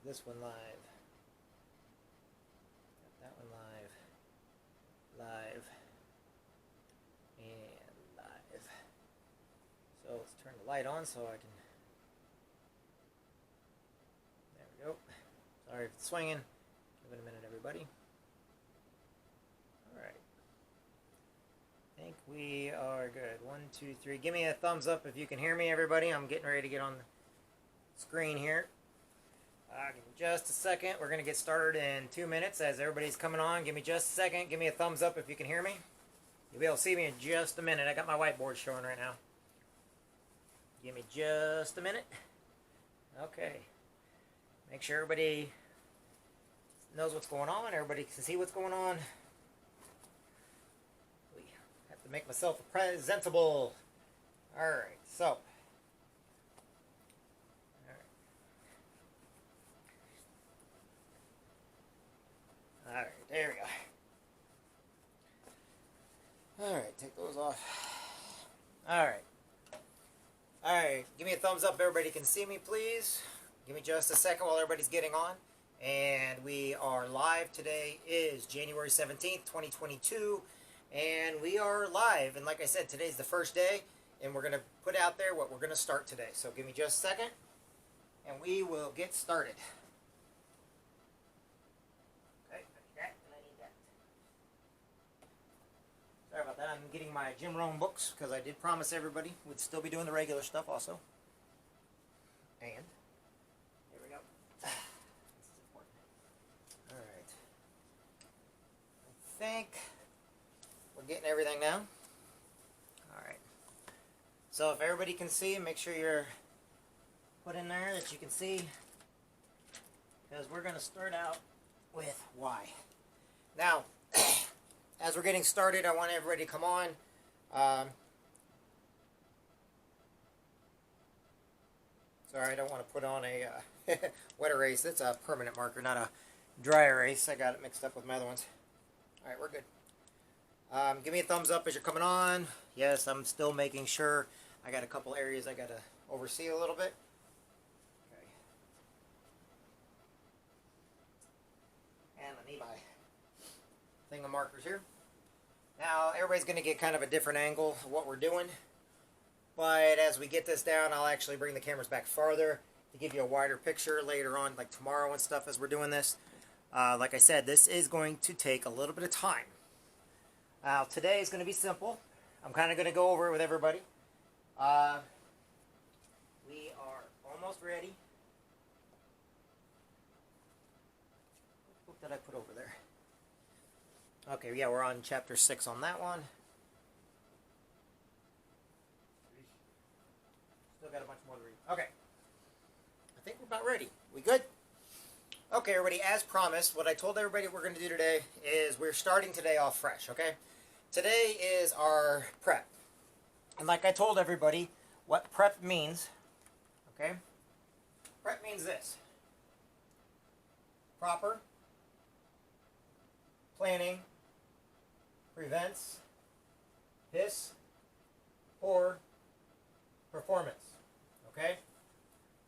this one live. Got that one live. Live. And live. So let's turn the light on so I can... There we go. Sorry if it's swinging. Give it a minute, everybody. Alright. I think we are good. 1, 2, 3. Give me a thumbs up if you can hear me, everybody. I'm getting ready to get on the screen here. Give me just a second. We're going to get started in 2 minutes as everybody's coming on. Give me just a second. Give me a thumbs up if you can hear me. You'll be able to see me in just a minute. I got my whiteboard showing right now. Give me just a minute. Okay. Make sure everybody knows what's going on. Everybody can see what's going on. We have to make myself presentable. Alright, so. Alright, there we go. Alright, take those off. Alright. Alright, give me a thumbs up if everybody can see me, please. Give me just a second while everybody's getting on. And we are live. Today is January 17th, 2022. And we are live. And like I said, today's the first day. And we're going to put out there what we're going to start today. So give me just a second. And we will get started. Sorry about that. I'm getting my Jim Rohn books because I did promise everybody we'd still be doing the regular stuff also. And here we go. This is important. All right. I think we're getting everything now. All right. So if everybody can see, make sure you're put in there that you can see, because we're going to start out with why. Now, as we're getting started, I want everybody to come on. Sorry, I don't want to put on a wet erase. That's a permanent marker, not a dry erase. I got it mixed up with my other ones. All right, we're good. Give me a thumbs up as you're coming on. Yes, I'm still making sure. I got a couple areas I got to oversee a little bit. Okay. And I need my thing of markers here. Now everybody's going to get kind of a different angle of what we're doing, but as we get this down, I'll actually bring the cameras back farther to give you a wider picture later on, like tomorrow and stuff, as we're doing this. Like I said, this is going to take a little bit of time. Now today is going to be simple. I'm kind of going to go over it with everybody. We are almost ready. What did I put over there? Okay, yeah, we're on chapter 6 on that one. Still got a bunch more to read. Okay. I think we're about ready. We good? Okay, everybody, as promised, what I told everybody we're going to do today is we're starting today off fresh, okay? Today is our prep. And like I told everybody, what prep means, okay? Prep means this. Proper planning prevents piss poor performance. Okay?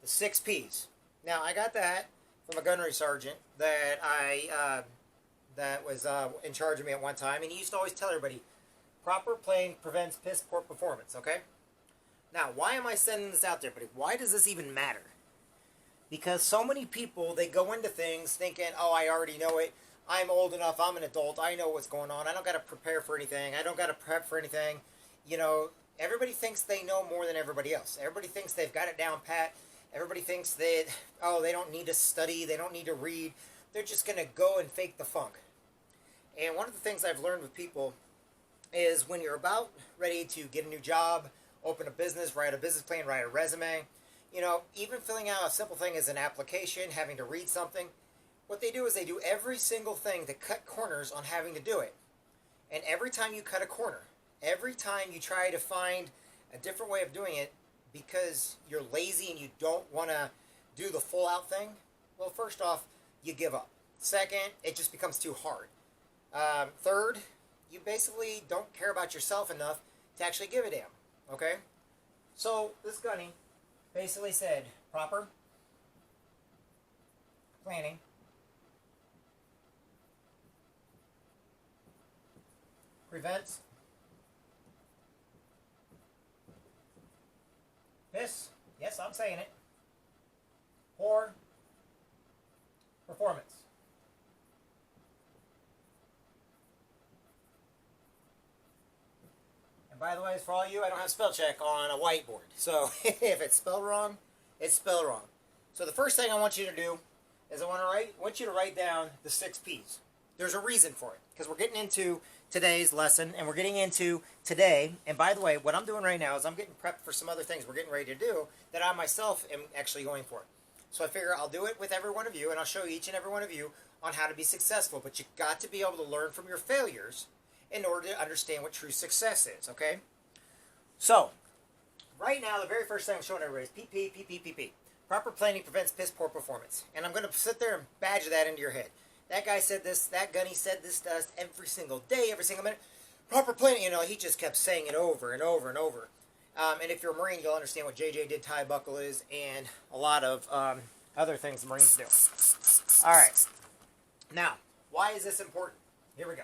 The 6 P's. Now, I got that from a gunnery sergeant that that was in charge of me at one time, and he used to always tell everybody, proper planning prevents piss poor performance. Okay? Now, why am I sending this out there, everybody? Why does this even matter? Because so many people, they go into things thinking, oh, I already know it. I'm old enough, I'm an adult, I know what's going on, I don't got to prepare for anything, I don't got to prep for anything. You know, everybody thinks they know more than everybody else. Everybody thinks they've got it down pat. Everybody thinks that, oh, they don't need to study, they don't need to read. They're just going to go and fake the funk. And one of the things I've learned with people is when you're about ready to get a new job, open a business, write a business plan, write a resume, you know, even filling out a simple thing as an application, having to read something, what they do is they do every single thing to cut corners on having to do it. And every time you cut a corner, every time you try to find a different way of doing it because you're lazy and you don't want to do the full out thing, well, first off, you give up. Second, it just becomes too hard. Third, you basically don't care about yourself enough to actually give a damn. Okay? So, this gunny basically said, proper planning prevents this, yes, I'm saying it, poor performance. And by the way, for all you, I don't have spell check on a whiteboard. So if it's spelled wrong, it's spelled wrong. So the first thing I want you to do is I want you to write down the 6 P's. There's a reason for it, because we're getting into today's lesson, and we're getting into today. And by the way, what I'm doing right now is I'm getting prepped for some other things we're getting ready to do that I myself am actually going for. So I figure I'll do it with every one of you, and I'll show each and every one of you on how to be successful. But you've got to be able to learn from your failures in order to understand what true success is, okay? So, right now, the very first thing I'm showing everybody is P. Proper planning prevents piss poor performance. And I'm going to sit there and badger that into your head. That guy said this, that gunny said this to us every single day, every single minute. Proper planning, you know, he just kept saying it over and over and over. And if you're a Marine, you'll understand what JJ did tie buckle is and a lot of other things the Marines do. All right. Now, why is this important? Here we go.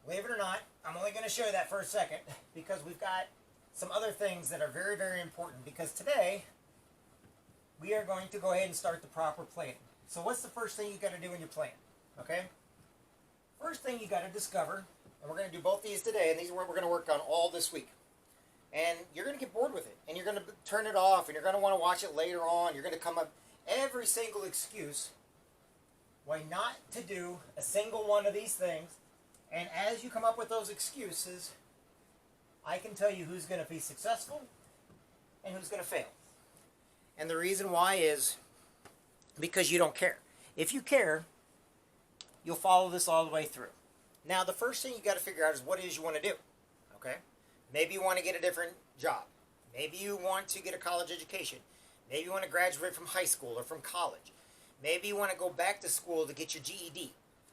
Believe it or not, I'm only going to show you that for a second because we've got some other things that are very, very important. Because today, we are going to go ahead and start the proper planning. So what's the first thing you got to do in your plan? Okay? First thing you got to discover, and we're going to do both these today, and these are what we're going to work on all this week. And you're going to get bored with it, and you're going to turn it off, and you're going to want to watch it later on. You're going to come up every single excuse why not to do a single one of these things. And as you come up with those excuses, I can tell you who's going to be successful and who's going to fail. And the reason why is because you don't care. If you care, you'll follow this all the way through. Now, the first thing you got to figure out is what it is you want to do. Okay? Maybe you want to get a different job. Maybe you want to get a college education. Maybe you want to graduate from high school or from college. Maybe you want to go back to school to get your GED.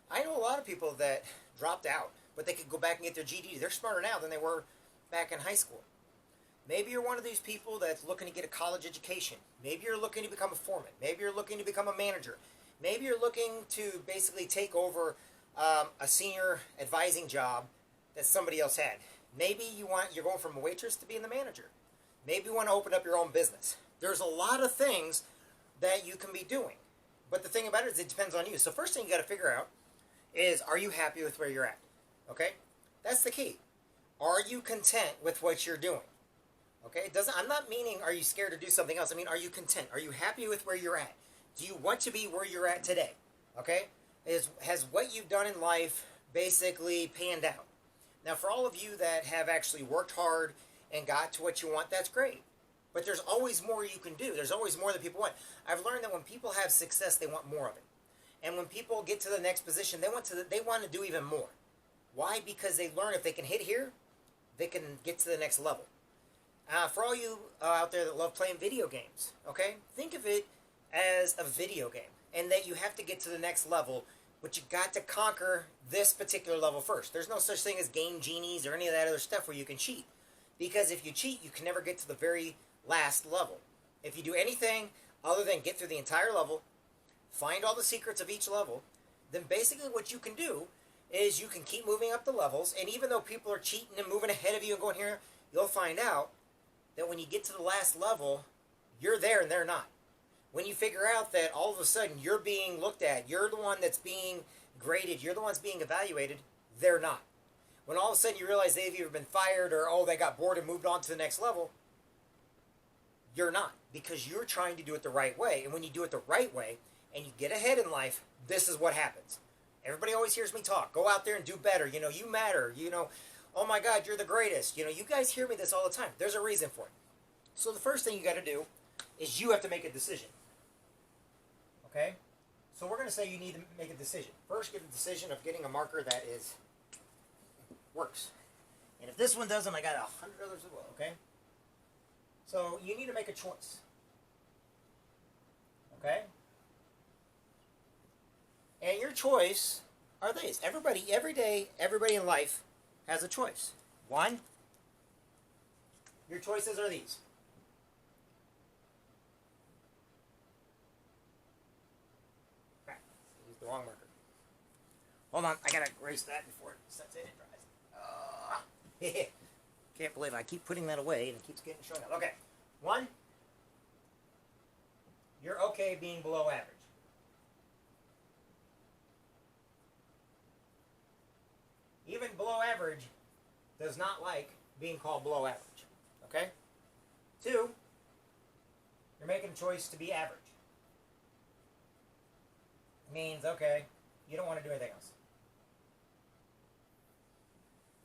I know a lot of people that dropped out, but they could go back and get their GED. They're smarter now than they were back in high school. Maybe you're one of these people that's looking to get a college education. Maybe you're looking to become a foreman. Maybe you're looking to become a manager. Maybe you're looking to basically take over a senior advising job that somebody else had. Maybe you're going from a waitress to being the manager. Maybe you want to open up your own business. There's a lot of things that you can be doing. But the thing about it is it depends on you. So first thing you got to figure out is, are you happy with where you're at? Okay? That's the key. Are you content with what you're doing? Okay? I'm not meaning are you scared to do something else. I mean, are you content? Are you happy with where you're at? Do you want to be where you're at today? Okay? Has what you've done in life basically panned out? Now, for all of you that have actually worked hard and got to what you want, that's great. But there's always more you can do. There's always more that people want. I've learned that when people have success, they want more of it. And when people get to the next position, they want to do even more. Why? Because they learn if they can hit here, they can get to the next level. For all you out there that love playing video games, okay, think of it as a video game, and that you have to get to the next level, but you got to conquer this particular level first. There's no such thing as game genies or any of that other stuff where you can cheat, because if you cheat, you can never get to the very last level. If you do anything other than get through the entire level, find all the secrets of each level, then basically what you can do is you can keep moving up the levels, and even though people are cheating and moving ahead of you and going here, you'll find out that when you get to the last level, you're there and they're not. When you figure out that all of a sudden you're being looked at, you're the one that's being graded, you're the one that's being evaluated, they're not. When all of a sudden you realize they've either been fired or, oh, they got bored and moved on to the next level, you're not, because you're trying to do it the right way. And when you do it the right way and you get ahead in life, this is what happens. Everybody always hears me talk. Go out there and do better. You know, you matter. You know, oh my God, you're the greatest. You know, you guys hear me this all the time. There's a reason for it. So the first thing you got to do is you have to make a decision. Okay? So we're going to say you need to make a decision. First, get the decision of getting a marker that works. And if this one doesn't, I got 100 others as well, okay? So you need to make a choice. Okay? And your choice are these. Everybody, every day, everybody in life has a choice. One, your choices are these. The wrong marker. Hold on, I gotta erase that before it sets in and dries. Can't believe I keep putting that away and it keeps getting shown up. Okay, 1, you're okay being below average. Even below average does not like being called below average. Okay? 2, you're making a choice to be average. It means, okay, you don't want to do anything else.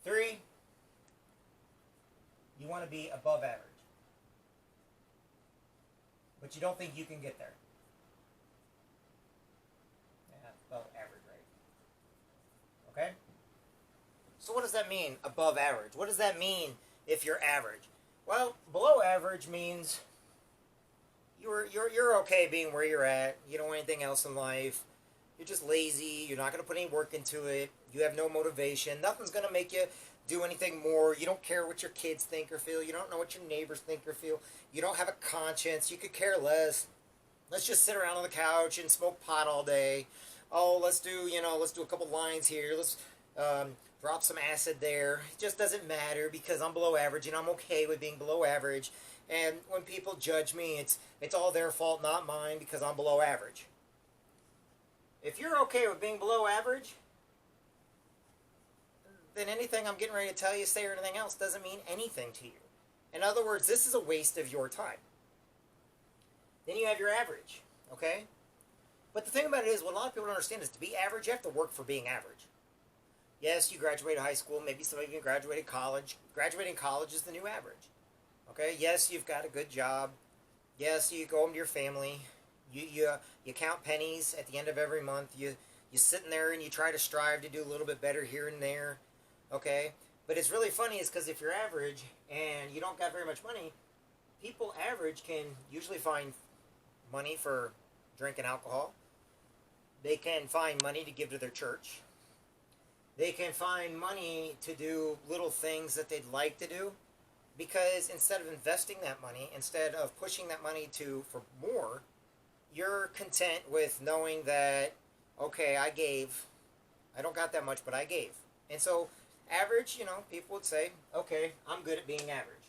3, you want to be above average. But you don't think you can get there. Yeah, above average, right? Okay? So what does that mean, above average? What does that mean if you're average? Well, below average means you're okay being where you're at. You don't want anything else in life. You're just lazy. You're not going to put any work into it. You have no motivation. Nothing's going to make you do anything more. You don't care what your kids think or feel. You don't know what your neighbors think or feel. You don't have a conscience. You could care less. Let's just sit around on the couch and smoke pot all day. Oh, let's do a couple lines here. Let's drop some acid there. It just doesn't matter because I'm below average and I'm okay with being below average. And when people judge me, it's all their fault, not mine, because I'm below average. If you're okay with being below average, then anything I'm getting ready to tell you, say, or anything else doesn't mean anything to you. In other words, this is a waste of your time. Then you have your average, okay? But the thing about it is, what a lot of people don't understand is to be average, you have to work for being average. Yes, you graduated high school, maybe some of you graduated college. Graduating college is the new average, okay? Yes, you've got a good job. Yes, you go home to your family. You count pennies at the end of every month. You sit in there and you try to strive to do a little bit better here and there, okay? But it's really funny is because if you're average and you don't got very much money, people average can usually find money for drinking alcohol. They can find money to give to their church. They can find money to do little things that they'd like to do, because instead of investing that money, instead of pushing that money for more, you're content with knowing that, okay, I gave. I don't got that much, but I gave. And so average, people would say, okay, I'm good at being average.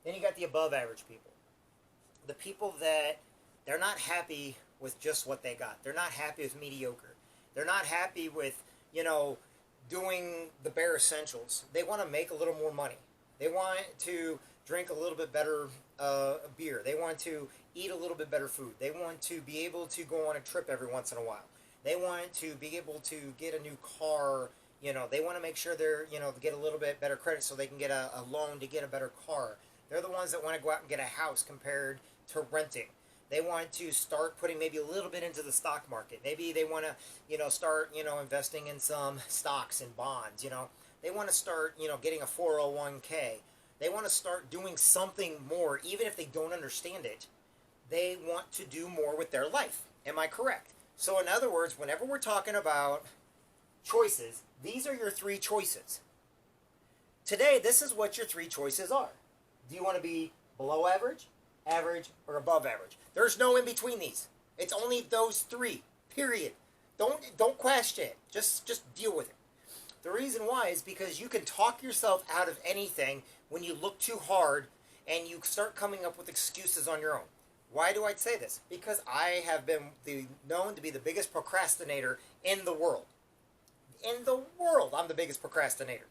Then you got the above average people. The people that they're not happy with just what they got. They're not happy with mediocre. They're not happy with, doing the bare essentials. They want to make a little more money. They want to drink a little bit better beer. They want to eat a little bit better food. They want to be able to go on a trip every once in a while. They want to be able to get a new car. They want to make sure they're, get a little bit better credit so they can get a loan to get a better car. They're the ones that want to go out and get a house compared to renting. They want to start putting maybe a little bit into the stock market. Maybe they want to, start, investing in some stocks and bonds, They want to start, getting a 401k. They want to start doing something more, even if they don't understand it. They want to do more with their life. Am I correct? So in other words, whenever we're talking about choices, these are your 3 choices. Today, this is what your 3 choices are. Do you want to be below average, average, or above average? There's no in between these. It's only those 3, period. Don't question it. Just deal with it. The reason why is because you can talk yourself out of anything when you look too hard and you start coming up with excuses on your own. Why do I say this? Because I have been known to be the biggest procrastinator in the world. In the world, I'm the biggest procrastinator.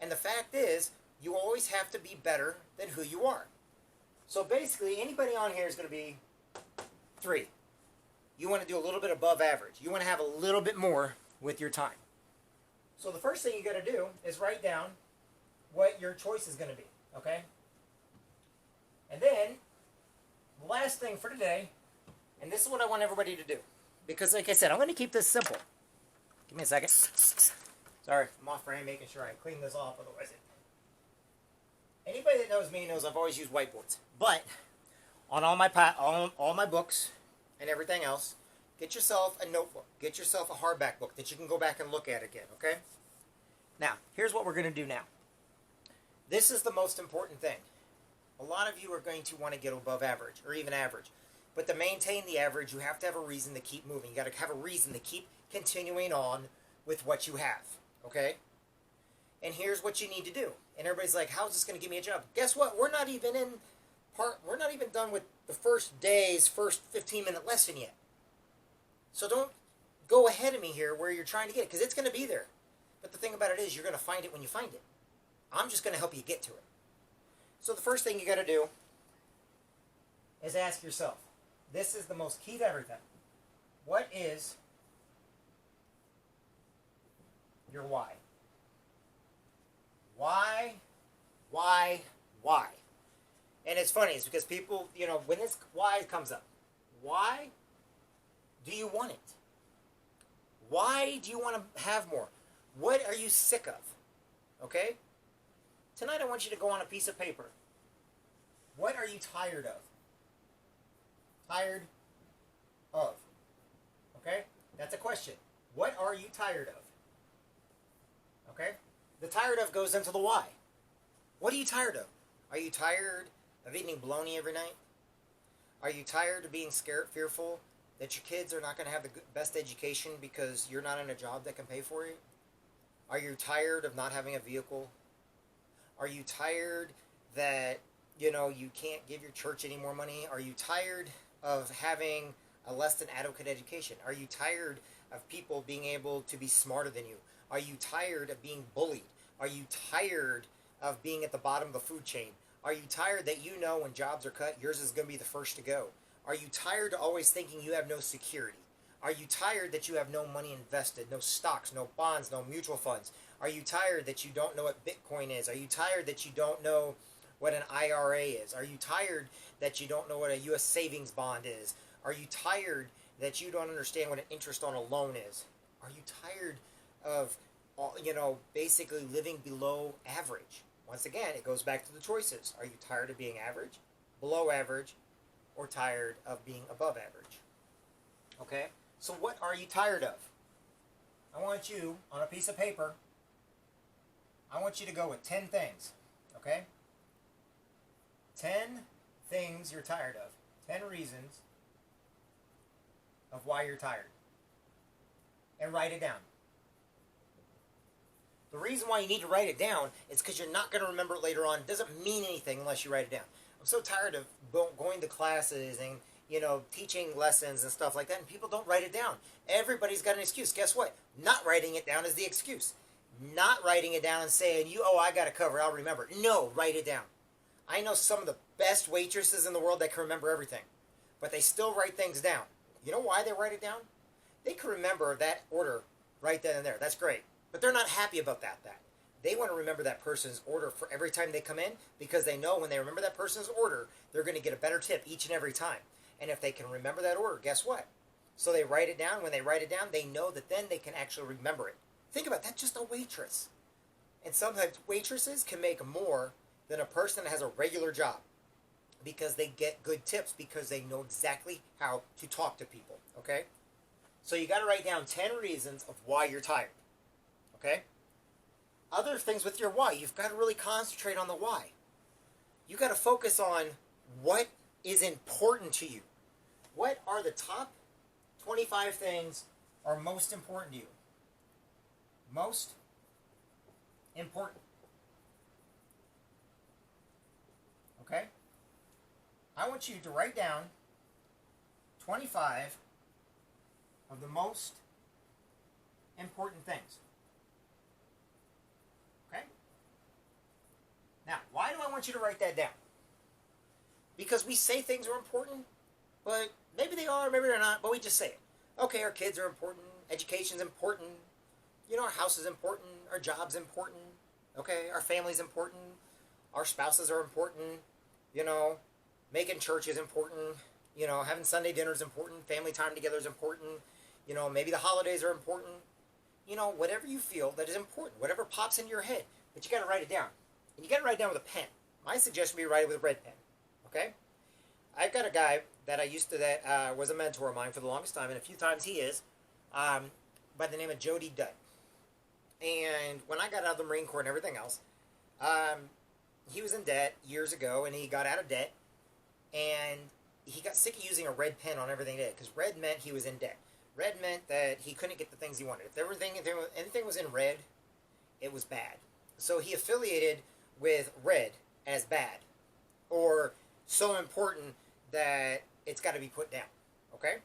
And the fact is, you always have to be better than who you are. So basically, anybody on here is going to be 3. You want to do a little bit above average. You want to have a little bit more with your time. So the first thing you got to do is write down what your choice is going to be, okay? And then, the last thing for today, and this is what I want everybody to do, because like I said, I'm going to keep this simple. Give me a second. Sorry, I'm off frame, making sure I clean this off, otherwise anybody that knows me knows I've always used whiteboards. But on all my books and everything else, get yourself a notebook. Get yourself a hardback book that you can go back and look at again, okay? Now, here's what we're going to do now. This is the most important thing. A lot of you are going to want to get above average or even average. But to maintain the average, you have to have a reason to keep moving. You got to have a reason to keep continuing on with what you have, okay? And here's what you need to do. And everybody's like, how's this going to give me a job? Guess what? We're not even done with the first day's first 15-minute lesson yet. So don't go ahead of me here where you're trying to get it, because it's going to be there. But the thing about it is, you're going to find it when you find it. I'm just going to help you get to it. So the first thing you got to do is ask yourself, this is the most key to everything. What is your why? Why? And it's funny, it's because people, when this why comes up, why do you want it? Why do you want to have more? What are you sick of? Okay? Tonight I want you to go on a piece of paper. What are you tired of? Tired of. Okay? That's a question. What are you tired of? Okay? The tired of goes into the why. What are you tired of? Are you tired of eating bologna every night? Are you tired of being scared, fearful that your kids are not going to have the best education because you're not in a job that can pay for it? Are you tired of not having a vehicle? Are you tired that, you can't give your church any more money? Are you tired of having a less than adequate education? Are you tired of people being able to be smarter than you? Are you tired of being bullied? Are you tired of being at the bottom of the food chain? Are you tired that when jobs are cut, yours is going to be the first to go? Are you tired of always thinking you have no security? Are you tired that you have no money invested, no stocks, no bonds, no mutual funds? Are you tired that you don't know what Bitcoin is? Are you tired that you don't know what an IRA is? Are you tired that you don't know what a U.S. savings bond is? Are you tired that you don't understand what an interest on a loan is? Are you tired of, basically living below average? Once again, it goes back to the choices. Are you tired of being average, below average, or tired of being above average? Okay? So what are you tired of? I want you, on a piece of paper, I want you to go with 10 things. Okay? 10 things you're tired of. 10 reasons of why you're tired. And write it down. The reason why you need to write it down is because you're not going to remember it later on. It doesn't mean anything unless you write it down. I'm so tired of going to classes and, teaching lessons and stuff like that, and people don't write it down. Everybody's got an excuse. Guess what? Not writing it down is the excuse. Not writing it down and saying, I got to cover, I'll remember. No, write it down. I know some of the best waitresses in the world that can remember everything, but they still write things down. You know why they write it down? They can remember that order right then and there. That's great. But they're not happy about that. They want to remember that person's order for every time they come in, because they know when they remember that person's order, they're going to get a better tip each and every time. And if they can remember that order, guess what? So they write it down. When they write it down, they know that then they can actually remember it. Think about that, just a waitress. And sometimes waitresses can make more than a person that has a regular job, because they get good tips, because they know exactly how to talk to people, okay? So you got to write down 10 reasons of why you're tired, okay? Other things with your why, you've got to really concentrate on the why. You got to focus on what is important to you. What are the top 25 things are most important to you? Most important. Okay? I want you to write down 25 of the most important things. Okay? Now, why do I want you to write that down? Because we say things are important, but maybe they are, maybe they're not, but we just say it. Okay, our kids are important, education's important, our house is important, our job's important, okay, our family's important, our spouses are important, making church is important, having Sunday dinner is important, family time together is important, maybe the holidays are important, whatever you feel that is important, whatever pops into your head, but you got to write it down. And you got to write it down with a pen. My suggestion would be write it with a red pen. Okay? I've got a guy that that was a mentor of mine for the longest time, and a few times he is, by the name of Jody Dutt. And when I got out of the Marine Corps and everything else, he was in debt years ago, and he got out of debt, and he got sick of using a red pen on everything he did, because red meant he was in debt. Red meant that he couldn't get the things he wanted. If anything was in red, it was bad. So he affiliated with red as bad, or so important that it's got to be put down. Okay?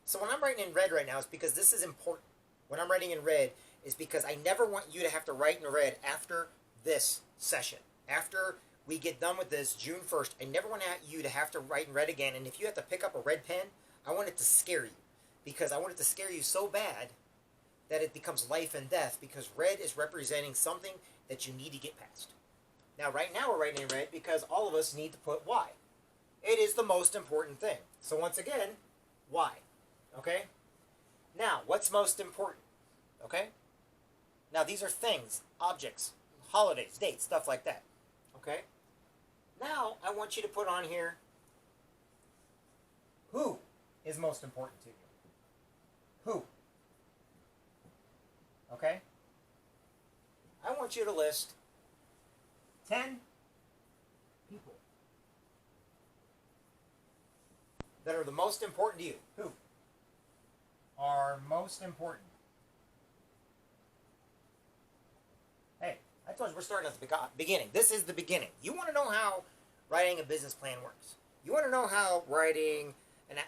So when I'm writing in red right now, it's because this is important. When I'm writing in red, is because I never want you to have to write in red after this session. After we get done with this June 1st, I never want you to have to write in red again. And if you have to pick up a red pen, I want it to scare you. Because I want it to scare you so bad that it becomes life and death, because red is representing something that you need to get past. Now, right now we're writing in red because all of us need to put why. It is the most important thing. So once again, why? Okay? Now, what's most important? Okay? Now, these are things, objects, holidays, dates, stuff like that. Okay? Now, I want you to put on here who is most important to you. Who? Okay? I want you to list 10 people that are the most important to you. Who are most important? Hey, I told you we're starting at the beginning. This is the beginning. You want to know how writing a business plan works. You want to know how writing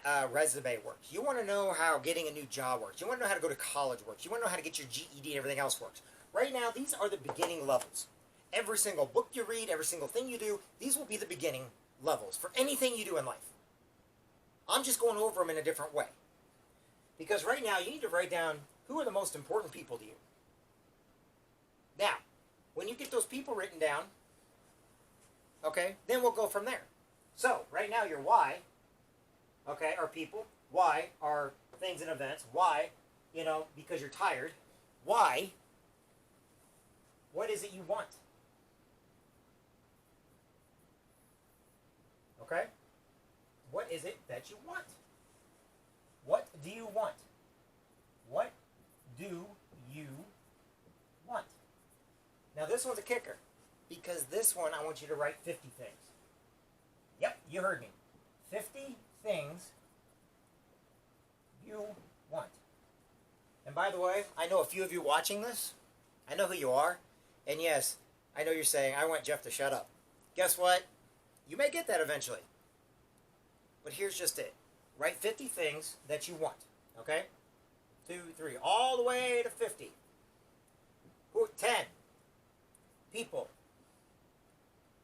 a resume works. You want to know how getting a new job works. You want to know how to go to college works. You want to know how to get your GED and everything else works. Right now, these are the beginning levels. Every single book you read, every single thing you do, these will be the beginning levels for anything you do in life. I'm just going over them in a different way. Because right now, you need to write down who are the most important people to you. Now, when you get those people written down, okay, then we'll go from there. So, right now, your why, okay, are people. Why are things and events. Why, because you're tired. Why, what is it you want? Okay? What is it that you want? What do you want? What do you want? Now this one's a kicker, because this one I want you to write 50 things. Yep, you heard me. 50 things you want. And by the way, I know a few of you watching this. I know who you are. And yes, I know you're saying, I want Jeff to shut up. Guess what? You may get that eventually. But here's just it. Write 50 things that you want. Okay? 2, 3, all the way to 50. 10 people.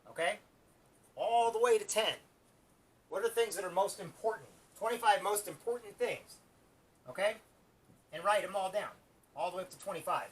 Okay? All the way to 10. What are the things that are most important? 25 most important things. Okay? And write them all down. All the way up to 25.